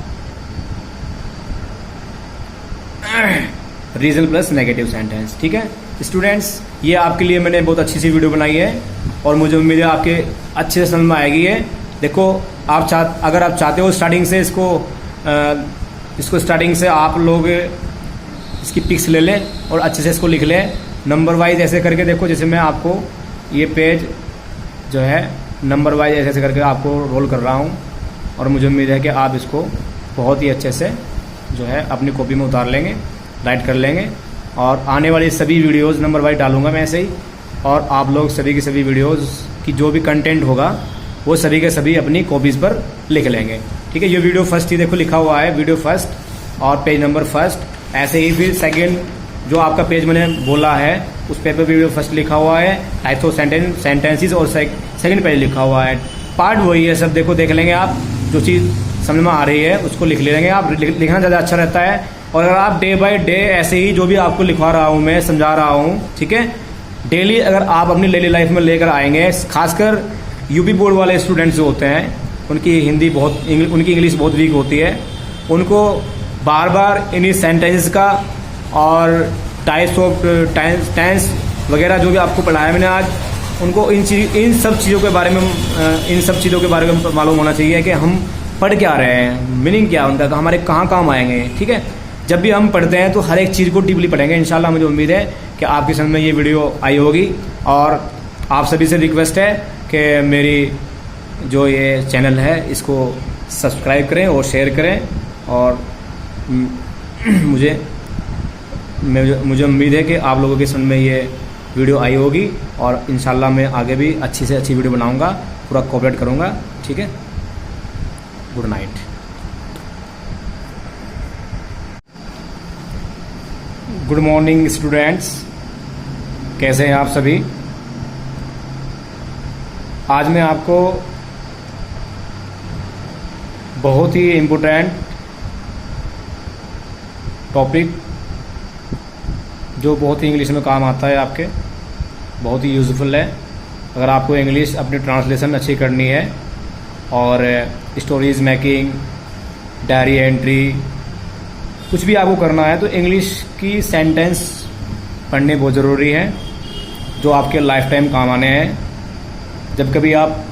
Speaker 1: रीजन प्लस नेगेटिव सेंटेंस। ठीक है स्टूडेंट्स, ये आपके लिए मैंने बहुत अच्छी सी वीडियो बनाई है और मुझे उम्मीद है आपके अच्छे से समझ में आएगी है। देखो अगर आप चाहते हो स्टार्टिंग से इसको स्टार्टिंग से आप लोग इसकी पिक्स ले लें और अच्छे से इसको लिख लें नंबर वाइज ऐसे करके। देखो जैसे मैं आपको ये पेज जो है नंबर वाइज ऐसे ऐसे करके आपको रोल कर रहा हूँ और मुझे उम्मीद है कि आप इसको बहुत ही अच्छे से जो है अपनी कॉपी में उतार लेंगे, राइट कर लेंगे और आने वाली सभी वीडियोस नंबर वाइज डालूंगा मैं ऐसे ही, और आप लोग सभी की सभी वीडियोस की जो भी कंटेंट होगा वो सभी के सभी अपनी कॉपीज़ पर लिख लेंगे। ठीक है, ये वीडियो फर्स्ट ही देखो लिखा हुआ है वीडियो फर्स्ट और पेज नंबर फर्स्ट, ऐसे ही फिर सेकेंड जो आपका पेज मैंने बोला है उस पेज पर वीडियो फर्स्ट लिखा हुआ है, टाइप्स ऑफ सेंटेंसेस और सेकेंड पेज लिखा हुआ है। पार्ट वही है सब, देखो देख लेंगे आप, जो चीज़ समझ में आ रही है उसको लिख लेंगे आप, लिखना ज़्यादा अच्छा रहता है। और अगर आप डे बाय डे ऐसे ही जो भी आपको लिखवा रहा हूँ मैं समझा रहा हूँ, ठीक है, डेली अगर आप अपनी डेली लाइफ में लेकर आएंगे, खासकर यूपी बोर्ड वाले स्टूडेंट्स जो होते हैं उनकी उनकी इंग्लिश बहुत वीक होती है, उनको बार बार इन्हीं सेंटेंसेस का और टाइप्स ऑफ टेंस वगैरह जो भी आपको पढ़ाया मैंने आज, उनको इन सब चीज़ों के बारे में मालूम होना चाहिए कि हम पढ़ क्या रहे हैं, मीनिंग क्या उनका, हमारे कहाँ काम आएंगे। ठीक है, जब भी हम पढ़ते हैं तो हर एक चीज़ को डीपली पढ़ेंगे इंशाल्लाह। मुझे उम्मीद है कि आपकी समझ में ये वीडियो आई होगी और आप सभी से रिक्वेस्ट है कि मेरी जो ये चैनल है इसको सब्सक्राइब करें और शेयर करें और मुझे उम्मीद है कि आप लोगों की समझ में ये वीडियो आई होगी और इंशाल्लाह मैं आगे भी अच्छी से अच्छी वीडियो बनाऊंगा, पूरा कोऑपरेट करूंगा। ठीक है, good night. Good morning students, कैसे हैं आप सभी। आज मैं आपको बहुत ही इम्पोर्टेंट टॉपिक जो बहुत ही इंग्लिश में काम आता है, आपके बहुत ही यूज़फुल है अगर आपको इंग्लिश अपनी ट्रांसलेशन अच्छी करनी है और स्टोरीज मेकिंग, डायरी एंट्री, कुछ भी आपको करना है तो इंग्लिश की सेंटेंस पढ़ने बहुत ज़रूरी है जो आपके लाइफ टाइम काम आने हैं। जब कभी आप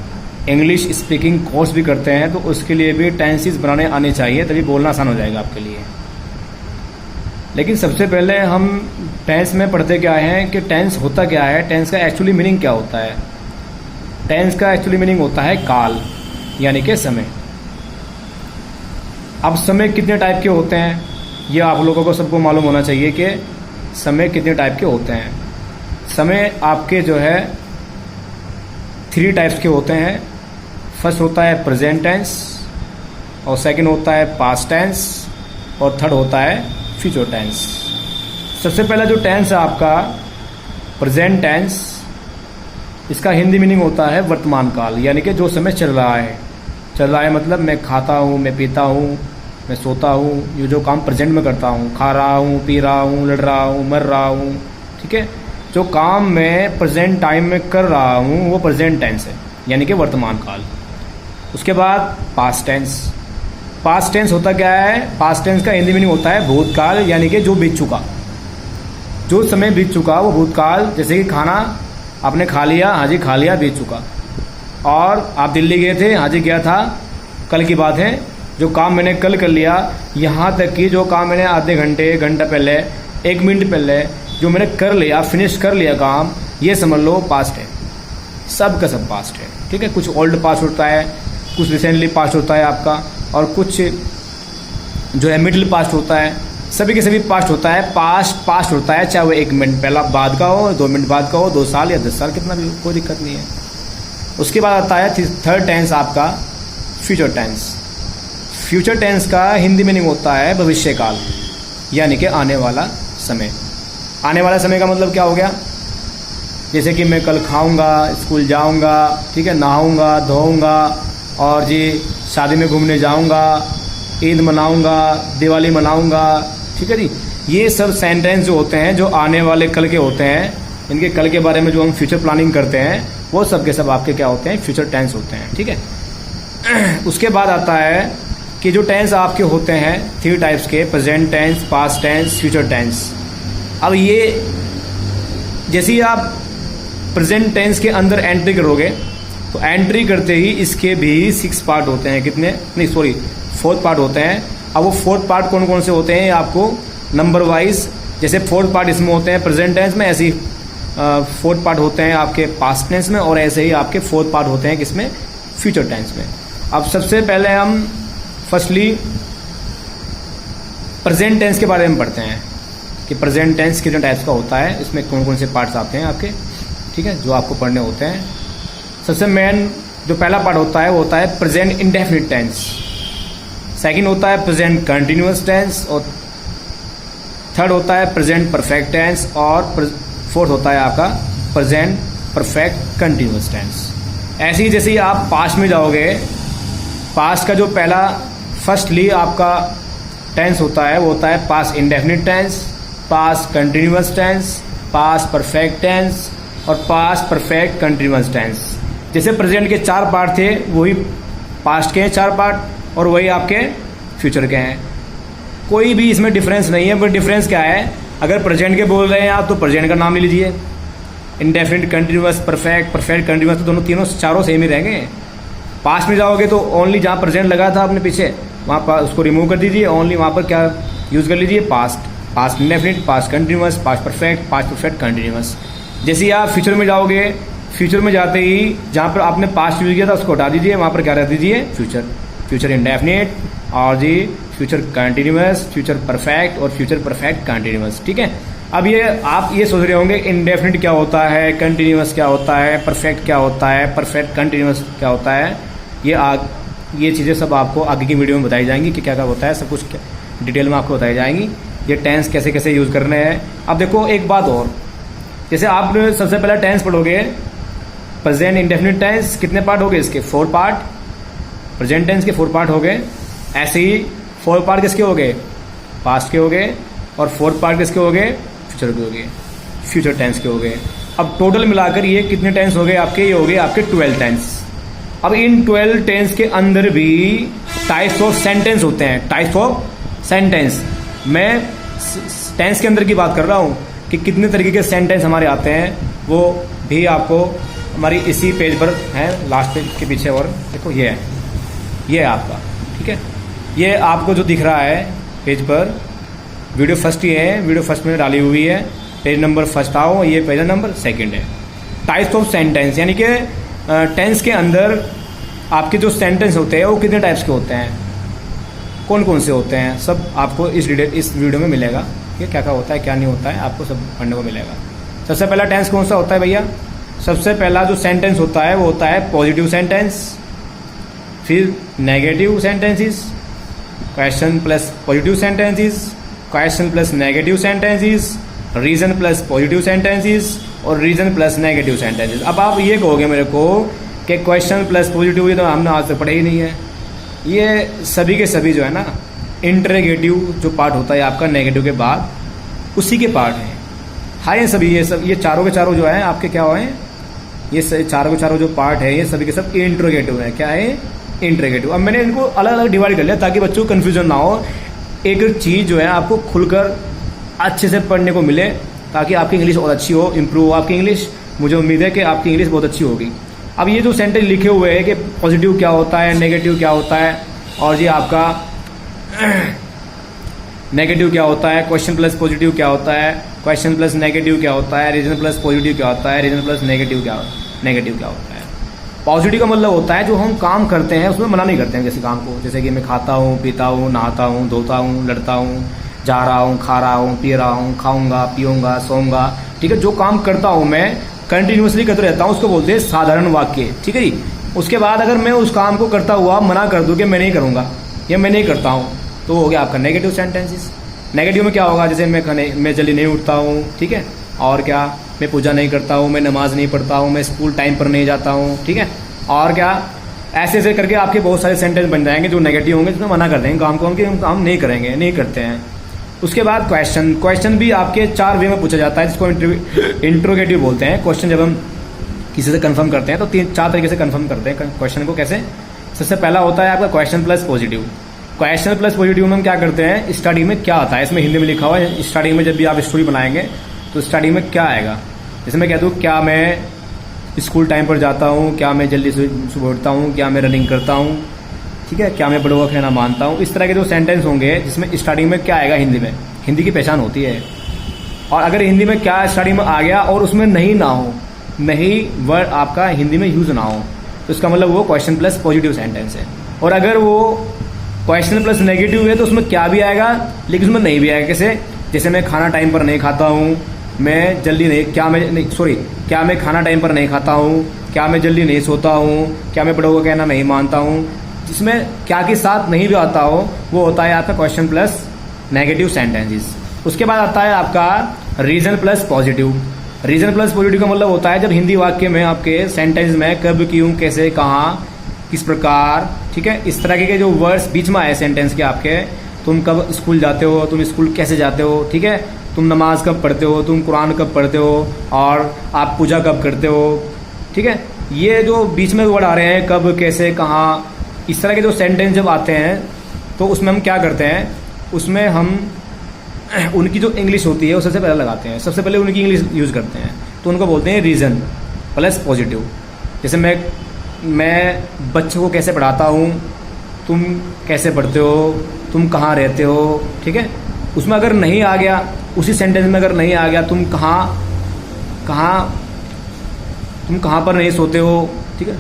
Speaker 1: इंग्लिश स्पीकिंग कोर्स भी करते हैं तो उसके लिए भी टेंसेस बनाने आने चाहिए, तभी बोलना आसान हो जाएगा आपके लिए। लेकिन सबसे पहले हम टेंस में पढ़ते क्या हैं कि टेंस होता क्या है, टेंस का एक्चुअली मीनिंग क्या होता है। टेंस का एक्चुअली मीनिंग होता है काल, यानी कि समय। अब समय कितने टाइप के होते हैं ये आप लोगों को सबको मालूम होना चाहिए कि समय कितने टाइप के होते हैं। समय आपके जो है 3 टाइप्स के होते हैं। फर्स्ट होता है प्रेजेंट टेंस और सेकंड होता है पास्ट टेंस और थर्ड होता है फ्यूचर टेंस। सबसे पहला जो टेंस है आपका प्रेजेंट टेंस, इसका हिंदी मीनिंग होता है वर्तमान काल, यानी कि जो समय चल रहा है। चल रहा है मतलब मैं खाता हूँ, मैं पीता हूँ, मैं सोता हूँ, ये जो काम प्रेजेंट में करता हूँ, खा रहा हूँ, पी रहा हूँ, लड़ रहा हूँ, मर रहा हूँ, ठीक है, जो काम मैं प्रेजेंट टाइम में कर रहा हूँ वो प्रेजेंट टेंस है, यानी कि वर्तमान काल। उसके बाद पास्ट टेंस। पास्ट टेंस होता क्या है, पास्ट टेंस का हिंदी मीनिंग होता है भूतकाल, यानी कि जो बीत चुका, जो समय बीत चुका वो भूतकाल। जैसे कि खाना आपने खा लिया, हाँ जी खा लिया, बीत चुका। और आप दिल्ली गए थे, हाँ जी गया था, कल की बात है। जो काम मैंने कल कर लिया, यहाँ तक कि जो काम मैंने आधे घंटे, घंटा पहले, 1 मिनट पहले जो मैंने कर लिया, फिनिश कर लिया काम, ये समझ लो पास्ट है। सब का सब पास्ट है, ठीक है। कुछ ओल्ड पास्ट होता है, कुछ रिसेंटली पास्ट होता है आपका, और कुछ जो है मिडिल पास्ट होता है। सभी के सभी पास्ट होता है, पास्ट होता है, चाहे वो 1 मिनट पहला बाद का हो, 2 मिनट बाद का हो, 2 साल या 10 साल, कितना भी, कोई दिक्कत नहीं है। उसके बाद आता है थर्ड टेंस आपका फ्यूचर टेंस। फ्यूचर टेंस का हिंदी मीनिंग होता है भविष्य काल, यानी कि आने वाला समय। आने वाला समय का मतलब क्या हो गया, जैसे कि मैं कल खाऊंगा, स्कूल जाऊंगा, ठीक है, नहाऊंगा, धोऊंगा और जी शादी में घूमने जाऊंगा, ईद मनाऊंगा, दिवाली मनाऊंगा, ठीक है जी। ये सब सेंटेंस जो होते हैं जो आने वाले कल के होते हैं, इनके कल के बारे में जो हम फ्यूचर प्लानिंग करते हैं वो सब के सब आपके क्या होते हैं, फ्यूचर टेंस होते हैं। ठीक है। उसके बाद आता है कि जो टेंस आपके होते हैं 3 टाइप्स के, present tense, past tense, future tense. अब ये जैसे ही आप प्रेजेंट टेंस के अंदर एंट्री करोगे तो एंट्री करते ही इसके भी 6 पार्ट होते हैं, कितने नहीं सॉरी 4 पार्ट होते हैं। अब वो 4 पार्ट कौन कौन से होते हैं आपको नंबर वाइज, जैसे 4 पार्ट इसमें होते हैं प्रेजेंट टेंस में, ऐसे ही 4 पार्ट होते हैं आपके पास्ट टेंस में, और ऐसे ही आपके 4 पार्ट होते हैं किसमें, फ्यूचर टेंस में। अब सबसे पहले हम फर्स्टली प्रेजेंट टेंस के बारे में पढ़ते हैं कि प्रेजेंट टेंस कितने टाइप्स का होता है, इसमें कौन कौन से पार्ट्स आते हैं आपके, ठीक है, जो आपको पढ़ने होते हैं। सबसे मेन जो पहला पार्ट होता है वो होता है प्रेजेंट इंडेफिनिट टेंस, सेकंड होता है प्रेजेंट कंटिन्यूअस टेंस, और थर्ड होता है प्रेजेंट परफेक्ट टेंस, और फोर्थ होता है आपका प्रेजेंट परफेक्ट कंटिन्यूअस टेंस। ऐसे ही जैसे ही आप पास्ट में जाओगे, पास्ट का जो पहला फर्स्टली आपका टेंस होता है वो होता है past indefinite tense, past continuous tense, past perfect tense और पास्ट परफेक्ट कंटिन्यूअस टेंस। जैसे प्रेजेंट के 4 पार्ट थे वही पास्ट के हैं 4 पार्ट, और वही आपके फ्यूचर के हैं। कोई भी इसमें डिफरेंस नहीं है, बट डिफरेंस क्या है, अगर प्रेजेंट के बोल रहे हैं आप तो प्रेजेंट का नाम ले लीजिए, indefinite, continuous, perfect, perfect continuous तो दोनों तीनों चारों सेम ही रहेंगे। पास्ट में जाओगे तो ओनली जहाँ प्रेजेंट लगा था अपने पीछे वहाँ पर उसको रिमूव कर दीजिए, ओनली वहाँ पर क्या यूज़ कर लीजिए, past, past indefinite, past continuous, past perfect continuous. जैसे ही आप फ्यूचर में जाओगे, फ्यूचर में जाते ही जहाँ पर आपने पास्ट यूज किया था उसको हटा दीजिए, वहाँ पर क्या रख दीजिए, फ्यूचर, फ्यूचर इंडेफिनिट और जी फ्यूचर कंटिन्यूअस, फ्यूचर परफेक्ट और फ्यूचर परफेक्ट कंटिन्यूअस। ठीक है। अब ये आप ये सोच रहे होंगे इंडेफिनिट क्या होता है, कंटिन्यूअस क्या होता है, परफेक्ट क्या होता है, परफेक्ट कंटिन्यूअस क्या होता है। ये चीज़ें सब आपको आगे की वीडियो में बताई जाएंगी कि क्या क्या होता है, सब कुछ डिटेल में आपको बताई जाएंगी, ये टेंस कैसे कैसे यूज़ करने हैं। अब देखो एक बात और, जैसे आप सबसे पहला टेंस पढ़ोगे प्रेजेंट इंडेफिनिट टेंस, कितने पार्ट हो गए इसके, 4 पार्ट, प्रेजेंट टेंस के 4 पार्ट हो गए। ऐसे ही 4 पार्ट किसके हो गए, पास्ट के हो गए, और 4 पार्ट किसके हो गए, फ्यूचर के हो गए, फ्यूचर टेंस के हो गए। अब टोटल मिलाकर ये कितने टेंस हो गए आपके, ये हो गए आपके 12 टेंस। अब इन 12 टेंस के अंदर भी टाइप्स ऑफ सेंटेंस होते हैं, टाइप्स ऑफ सेंटेंस। मैं टेंस के अंदर की बात कर रहा हूँ कि कितने तरीके के सेंटेंस हमारे आते हैं, वो भी आपको हमारी इसी पेज पर है, लास्ट पेज के पीछे, और देखो ये है आपका, ठीक है। ये आपको जो दिख रहा है पेज पर, वीडियो फर्स्ट ही है, वीडियो फर्स्ट में डाली हुई है, पेज नंबर फर्स्ट आओ, ये पेज नंबर सेकंड है। टाइप्स ऑफ सेंटेंस, यानी कि टेंस के अंदर आपके जो सेंटेंस होते हैं वो कितने टाइप्स के होते हैं, कौन कौन से होते हैं, सब आपको इस वीडियो में मिलेगा कि क्या क्या होता है क्या नहीं होता है, आपको सब पढ़ने को मिलेगा। सबसे पहला टेंस कौन सा होता है भैया, सबसे पहला जो सेंटेंस होता है वो होता है पॉजिटिव सेंटेंस, फिर negative sentences, question plus positive sentences, question plus negative sentences, reason plus positive sentences और रीजन प्लस नेगेटिव सेंटेंसेस। अब आप ये कहोगे मेरे को कि क्वेश्चन प्लस पॉजिटिव ये तो हमने आज तक पढ़े ही नहीं है। ये सभी के सभी जो है ना, इंटरोगेटिव जो पार्ट होता है आपका नेगेटिव के बाद, उसी के पार्ट हैं। हाँ, ये सभी ये चारों के चारों जो है आपके क्या हुए हैं, ये चारों के चारों जो पार्ट है ये सभी के सब इंटरोगेटिव है। क्या है, इंटरोगेटिव। अब मैंने इनको अलग अलग डिवाइड कर लिया ताकि बच्चों को कन्फ्यूजन ना हो, एक चीज़ जो है आपको खुलकर अच्छे से पढ़ने को मिले, ताकि आपकी इंग्लिश और अच्छी हो, इम्प्रूव हो आपकी इंग्लिश। मुझे उम्मीद है कि आपकी इंग्लिश बहुत अच्छी होगी। अब ये जो सेंटेंस लिखे हुए हैं कि पॉजिटिव क्या होता है, नेगेटिव क्या होता है, और ये आपका नेगेटिव क्या होता है, क्वेश्चन प्लस पॉजिटिव क्या होता है, क्वेश्चन प्लस नेगेटिव क्या होता है, रीजन प्लस पॉजिटिव क्या होता है, रीजन प्लस नेगेटिव क्या होता है। पॉजिटिव का मतलब होता है जो हम काम करते हैं उसमें मना नहीं करते हैं किसी काम को, जैसे कि मैं खाता हूँ, पीता हूँ, नहाता हूँ, धोता हूँ, लड़ता हूँ, जा रहा हूँ, खा रहा हूँ, पी रहा हूँ, खाऊंगा, पीऊंगा, सोऊंगा। ठीक है, जो काम करता हूँ मैं कंटिन्यूसली करते रहता हूँ उसको बोलते हैं साधारण वाक्य। ठीक है जी। उसके बाद अगर मैं उस काम को करता हुआ मना कर दूँ कि मैं नहीं करूँगा या मैं नहीं करता हूँ, तो हो गया आपका नेगेटिव सेंटेंसेस। नेगेटिव में क्या होगा, जैसे मैं जल्दी नहीं उठता हूँ, ठीक है, और क्या, मैं पूजा नहीं करता हूँ, मैं नमाज नहीं पढ़ता हूँ, मैं स्कूल टाइम पर नहीं जाता हूँ, ठीक है, और क्या, ऐसे ऐसे करके आपके बहुत सारे सेंटेंस बन जाएंगे जो नेगेटिव होंगे, जिसमें मना कर देंगे काम को, हम काम नहीं करेंगे, नहीं करते हैं। उसके बाद क्वेश्चन भी आपके 4 वे में पूछा जाता है, जिसको इंट्रोगेटिव बोलते हैं। क्वेश्चन जब हम किसी से कंफर्म करते हैं तो 4 तरीके से कंफर्म करते हैं क्वेश्चन को। कैसे? सबसे पहला होता है आपका question plus positive. Question plus positive में हम क्या करते हैं, स्टडी में क्या आता है, इसमें हिंदी में लिखा हुआ है। स्टडी में जब भी आप स्टोरी बनाएंगे तो स्टडी में क्या आएगा, जैसे मैं कहता हूँ क्या मैं स्कूल टाइम पर जाता हूँ, क्या मैं जल्दी सुबह उठता हूँ, क्या मैं रनिंग करता हूँ, ठीक है, क्या मैं बड़ों का कहना मानता हूँ। इस तरह के जो सेंटेंस होंगे जिसमें स्टडी में क्या आएगा, हिंदी में, हिंदी की पहचान होती है। और अगर हिंदी में क्या स्टडी में आ गया और उसमें नहीं ना हो, नहीं वर्ड आपका हिंदी में यूज ना हो, तो इसका मतलब वो क्वेश्चन प्लस पॉजिटिव सेंटेंस है। और अगर वो क्वेश्चन प्लस नेगेटिव है तो उसमें क्या भी आएगा लेकिन उसमें नहीं भी आएगा। कैसे? जैसे मैं खाना टाइम पर नहीं खाता हूँ, मैं जल्दी नहीं, क्या मैं खाना टाइम पर नहीं खाता हूँ, क्या मैं जल्दी नहीं सोता हूँ, क्या मैं बड़ों का कहना नहीं मानता हूँ। जिसमें क्या के साथ नहीं भी आता हो वो होता है आपका क्वेश्चन प्लस नेगेटिव सेंटेंसेस। उसके बाद आता है आपका reason plus positive. Reason plus positive का मतलब होता है जब हिंदी वाक्य में आपके सेंटेंस में कब, क्यों, कैसे, कहाँ, किस प्रकार, ठीक है, इस तरह के जो वर्ड्स बीच में आए सेंटेंस के आपके, तुम कब स्कूल जाते हो, तुम स्कूल कैसे जाते हो, ठीक है, तुम नमाज कब पढ़ते हो, तुम कुरान कब पढ़ते हो, और आप पूजा कब करते हो, ठीक है, ये जो बीच में वर्ड आ रहे हैं कब, कैसे, कहाँ, इस तरह के जो सेंटेंस जब आते हैं तो उसमें हम क्या करते हैं, उसमें हम उनकी जो इंग्लिश होती है वो सबसे पहले लगाते हैं, सबसे पहले उनकी इंग्लिश यूज़ करते हैं, तो उनको बोलते हैं रीज़न प्लस पॉजिटिव। जैसे मैं बच्चों को कैसे पढ़ाता हूँ, तुम कैसे पढ़ते हो, तुम कहाँ रहते हो, ठीक है, उसमें अगर नहीं आ गया, उसी सेंटेंस में अगर नहीं आ गया तुम कहाँ पर नहीं सोते हो, ठीक है,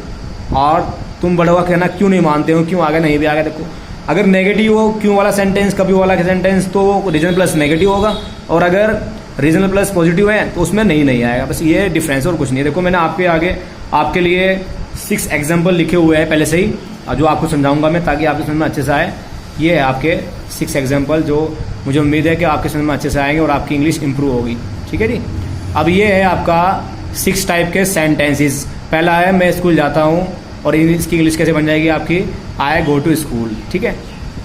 Speaker 1: और तुम बड़ों का कहना क्यों नहीं मानते हो, क्यों आ गया, नहीं भी आ गया। देखो अगर नेगेटिव हो क्यों वाला सेंटेंस, कभी वाला सेंटेंस, तो रीजन प्लस नेगेटिव होगा, और अगर रीजन प्लस पॉजिटिव है तो उसमें नहीं आएगा। बस ये डिफरेंस और कुछ नहीं है। देखो मैंने आपके आगे आपके लिए 6 एग्जाम्पल लिखे हुए हैं पहले से ही, जो आपको समझाऊंगा मैं ताकि आपको समझ में अच्छे से आए। ये है आपके 6 एग्जाम्पल जो मुझे उम्मीद है कि आपके समझ में अच्छे से आएंगे और आपकी इंग्लिश इंप्रूव होगी, ठीक है जी। अब ये है आपका 6 टाइप के सेंटेंसेस। पहला है मैं स्कूल जाता हूँ, और इसकी इंग्लिश कैसे बन जाएगी आपकी, आई गो टू स्कूल, ठीक है।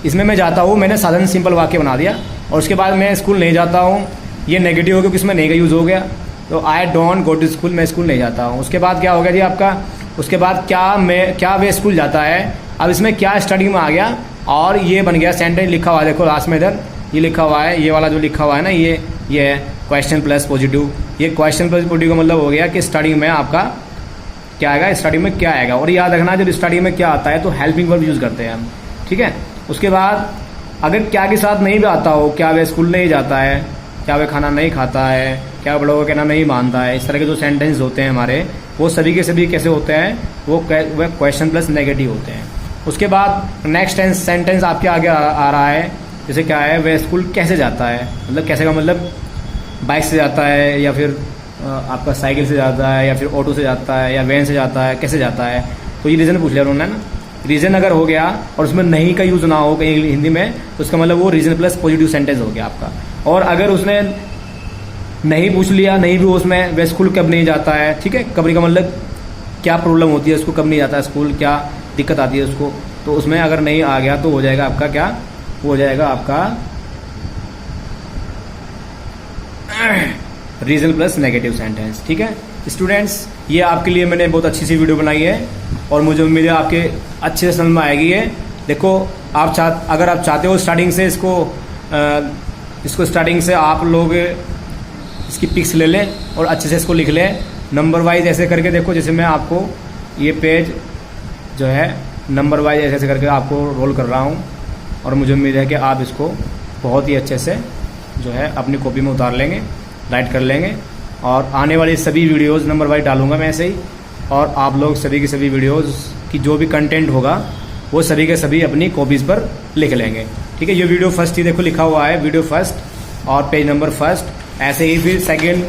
Speaker 1: इसमें मैं जाता हूँ, मैंने साधारण सिंपल वाक्य बना दिया। और उसके बाद मैं स्कूल नहीं जाता हूँ, ये नेगेटिव हो गया क्योंकि इसमें नहीं का यूज़ हो गया, तो I don't go to school, मैं स्कूल नहीं जाता हूँ। उसके बाद क्या हो गया जी आपका, उसके बाद क्या वे स्कूल जाता है। अब इसमें क्या स्टडी में आ गया, और ये बन गया सेंटेंस लिखा हुआ है, देखो लास्ट में इधर ये लिखा हुआ है, ये वाला जो लिखा हुआ है ना, ये है क्वेश्चन प्लस पॉजिटिव। ये क्वेश्चन प्लस पॉजिटिव का मतलब हो गया कि स्टडी में आपका क्या आएगा, स्टडी में क्या आएगा। और याद रखना जब स्टडी में क्या आता है तो हेल्पिंग वर्ब यूज़ करते हैं हम, ठीक है। उसके बाद अगर क्या के साथ नहीं भी आता हो, क्या वे स्कूल नहीं जाता है, क्या वे खाना नहीं खाता है, क्या बड़ों का कहना नहीं मानता है, इस तरह के जो सेंटेंस होते हैं हमारे, वो सभी के सभी कैसे होते हैं, वो क्वेश्चन प्लस नेगेटिव होते हैं। उसके बाद नेक्स्ट सेंटेंस आपके आगे आ रहा है, जैसे क्या है, वह स्कूल कैसे जाता है, मतलब कैसे का मतलब बाइक से जाता है, या फिर आपका साइकिल से जाता है, या फिर ऑटो से जाता है, या वैन से जाता है, कैसे जाता है। तो ये रीज़न पूछ लिया उन्होंने ना, रीज़न अगर हो गया और उसमें नहीं का यूज़ ना हो कहीं हिंदी में, तो उसका मतलब वो रीज़न प्लस पॉजिटिव सेंटेंस हो गया आपका। और अगर उसने नहीं पूछ लिया, नहीं भी उसमें, वह स्कूल कब नहीं जाता है, ठीक है, कब का मतलब क्या प्रॉब्लम होती है उसको, कब नहीं जाता है स्कूल, क्या दिक्कत आती है उसको, तो उसमें अगर नहीं आ गया तो हो जाएगा आपका क्या, हो जाएगा आपका रीजन प्लस नेगेटिव सेंटेंस, ठीक है। स्टूडेंट्स, ये आपके लिए मैंने बहुत अच्छी सी वीडियो बनाई है और मुझे उम्मीद है आपके अच्छे से समझ में आएगी है। देखो अगर आप चाहते हो स्टार्टिंग से इसको स्टार्टिंग से आप लोग इसकी पिक्स ले लें और अच्छे से इसको लिख लें नंबर वाइज ऐसे करके। देखो जैसे मैं आपको ये पेज जो है नंबर वाइज ऐसे ऐसे करके आपको रोल कर रहा हूँ, और मुझे उम्मीद है कि आप इसको बहुत ही अच्छे से जो है अपनी कॉपी में उतार लेंगे, राइट कर लेंगे। और आने वाली सभी वीडियोस नंबर वाइज डालूंगा मैं ऐसे ही, और आप लोग सभी की सभी वीडियोस की जो भी कंटेंट होगा वो सभी के सभी अपनी कॉपीज़ पर लिख लेंगे, ठीक है। ये वीडियो फर्स्ट ही देखो लिखा हुआ है, वीडियो फर्स्ट और पेज नंबर फर्स्ट। ऐसे ही फिर सेकेंड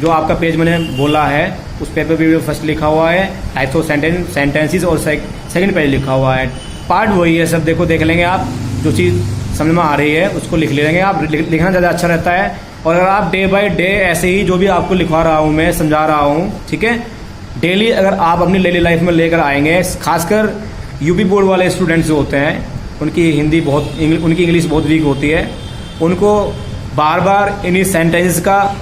Speaker 1: जो आपका पेज मैंने बोला है उस पेज पर वीडियो फर्स्ट लिखा हुआ है, टाइप्स ऑफ सेंटेंसेस, और सेकेंड पेज लिखा हुआ है। पार्ट वही है सब, देखो देख लेंगे आप, जो चीज़ समझ में आ रही है उसको लिख लेंगे आप, लिखना ज़्यादा अच्छा रहता है। और अगर आप डे बाय डे ऐसे ही जो भी आपको लिखवा रहा हूँ मैं, समझा रहा हूँ, ठीक है, डेली अगर आप अपनी डेली लाइफ में लेकर आएंगे, खासकर यूपी बोर्ड वाले स्टूडेंट्स जो होते हैं उनकी इंग्लिश बहुत वीक होती है, उनको बार बार इन्हीं सेंटेंस का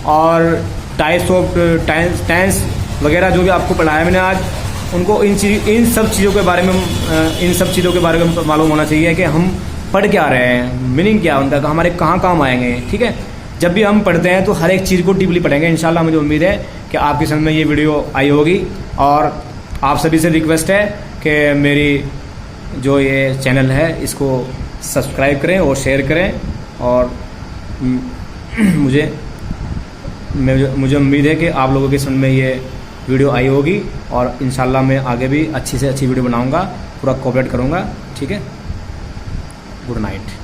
Speaker 1: और टाइप्स ऑफ टेंस वगैरह जो भी आपको पढ़ाया मैंने आज, उनको इन सब चीज़ों के बारे में मालूम होना चाहिए कि हम पढ़ क्या रहे हैं, मीनिंग क्या है उनका, हमारे कहाँ काम आएंगे। ठीक है, जब भी हम पढ़ते हैं तो हर एक चीज़ को डीपली पढ़ेंगे इंशाल्लाह। मुझे उम्मीद है कि आपकी समझ में ये वीडियो आई होगी, और आप सभी से रिक्वेस्ट है कि मेरी जो ये चैनल है इसको सब्सक्राइब करें और शेयर करें, और मुझे उम्मीद है कि आप लोगों की समझ में ये वीडियो आई होगी, और इंशाल्लाह मैं आगे भी अच्छी से अच्छी वीडियो बनाऊंगा, पूरा कोऑपरेट करूंगा। ठीक है, गुड नाइट।